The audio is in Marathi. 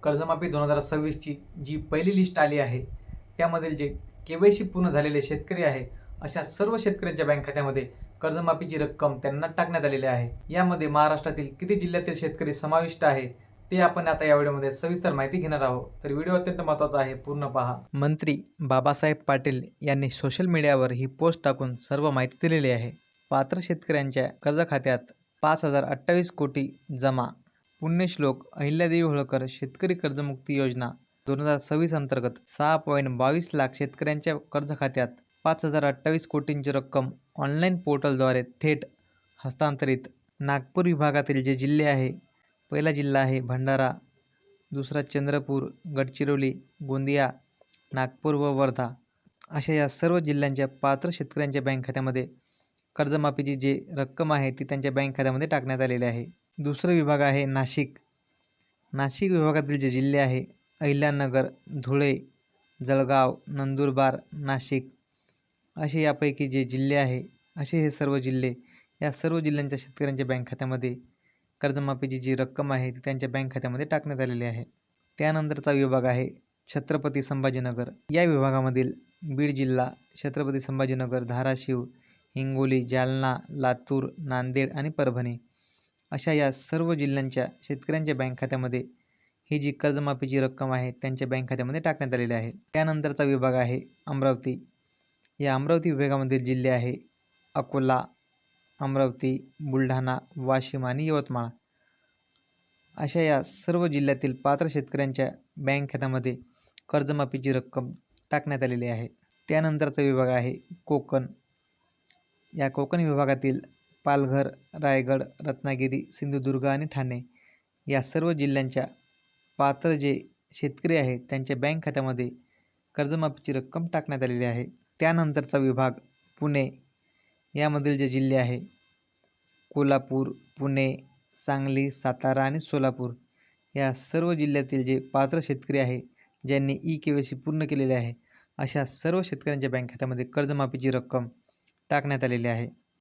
कर्जमाफी 2026ची जी पहिली लिस्ट आली आहे, त्यामधील जे KYC पूर्ण झालेले शेतकरी आहे, अशा सर्व शेतकऱ्यांच्या बँक खात्यामध्ये कर्जमाफीची रक्कम त्यांना टाकण्यात आलेली आहे. यामध्ये महाराष्ट्रातील किती जिल्ह्यातील शेतकरी समाविष्ट आहे, ते आपण आता या व्हिडिओमध्ये सविस्तर माहिती घेणार आहोत. तर व्हिडिओ अत्यंत महत्त्वाचा आहे, पूर्ण पहा. मंत्री बाबासाहेब पाटील यांनी सोशल मीडियावर ही पोस्ट टाकून सर्व माहिती दिलेली आहे. पात्र शेतकऱ्यांच्या कर्ज खात्यात 5,028 कोटी जमा. पुण्यश्लोक अहिल्यादेवी होळकर शेतकरी कर्जमुक्ती योजना 2026 अंतर्गत 6.22 लाख शेतकऱ्यांच्या कर्ज खात्यात 5,028 कोटींची रक्कम ऑनलाईन पोर्टलद्वारे थेट हस्तांतरित. नागपूर विभागातील जे जिल्हे आहे, पहिला जिल्हा आहे भंडारा, दुसरा चंद्रपूर, गडचिरोली, गोंदिया, नागपूर व वर्धा, अशा या सर्व जिल्ह्यांच्या पात्र शेतकऱ्यांच्या बँक खात्यामध्ये कर्जमाफीची जी रक्कम आहे ती त्यांच्या बँक खात्यामध्ये टाकण्यात आलेली आहे. दुसरा विभाग आहे नाशिक. नाशिक विभागातील जे जिल्हे आहे अहिल्यानगर, धुळे, जळगाव, नंदुरबार, नाशिक, असे यापैकी जे जिल्हे आहे, असे हे सर्व जिल्हे, या सर्व जिल्ह्यांच्या शेतकऱ्यांच्या बँक खात्यामध्ये कर्जमाफीची जी रक्कम आहे ती त्यांच्या बँक खात्यामध्ये टाकण्यात आलेली आहे. त्यानंतरचा विभाग आहे छत्रपती संभाजीनगर. या विभागामधील बीड जिल्हा, छत्रपती संभाजीनगर, धाराशिव, हिंगोली, जालना, लातूर, नांदेड आणि परभणी, अशा या सर्व जिल्ह्यांच्या शेतकऱ्यांच्या बँक खात्यामध्ये ही जी कर्जमाफीची रक्कम आहे त्यांच्या बँक खात्यामध्ये टाकण्यात आलेली आहे. त्यानंतरचा विभाग आहे अमरावती. या अमरावती विभागामधील जिल्हे आहे अकोला, अमरावती, बुलढाणा, वाशिम आणि यवतमाळ, अशा या सर्व जिल्ह्यातील पात्र शेतकऱ्यांच्या बँक खात्यामध्ये कर्जमाफीची रक्कम टाकण्यात आलेली आहे. त्यानंतरचा विभाग आहे कोकण. या कोकण विभागातील पालघर, रायगड, रत्नागिरी, सिंधुदुर्ग आणि ठाणे, या सर्व जिल्ह्यांच्या पात्र जे शेतकरी आहेत त्यांच्या बँक खात्यामध्ये कर्जमाफीची रक्कम टाकण्यात आलेली आहे. त्यानंतरचा विभाग पुणे. यामधील जे जिल्हे आहे कोल्हापूर, पुणे, सांगली, सातारा आणि सोलापूर, या सर्व जिल्ह्यातील जे पात्र शेतकरी आहे ज्यांनी KYC पूर्ण केलेले आहे, अशा सर्व शेतकऱ्यांच्या बँक खात्यामध्ये कर्जमाफीची रक्कम टाकण्यात आलेली आहे.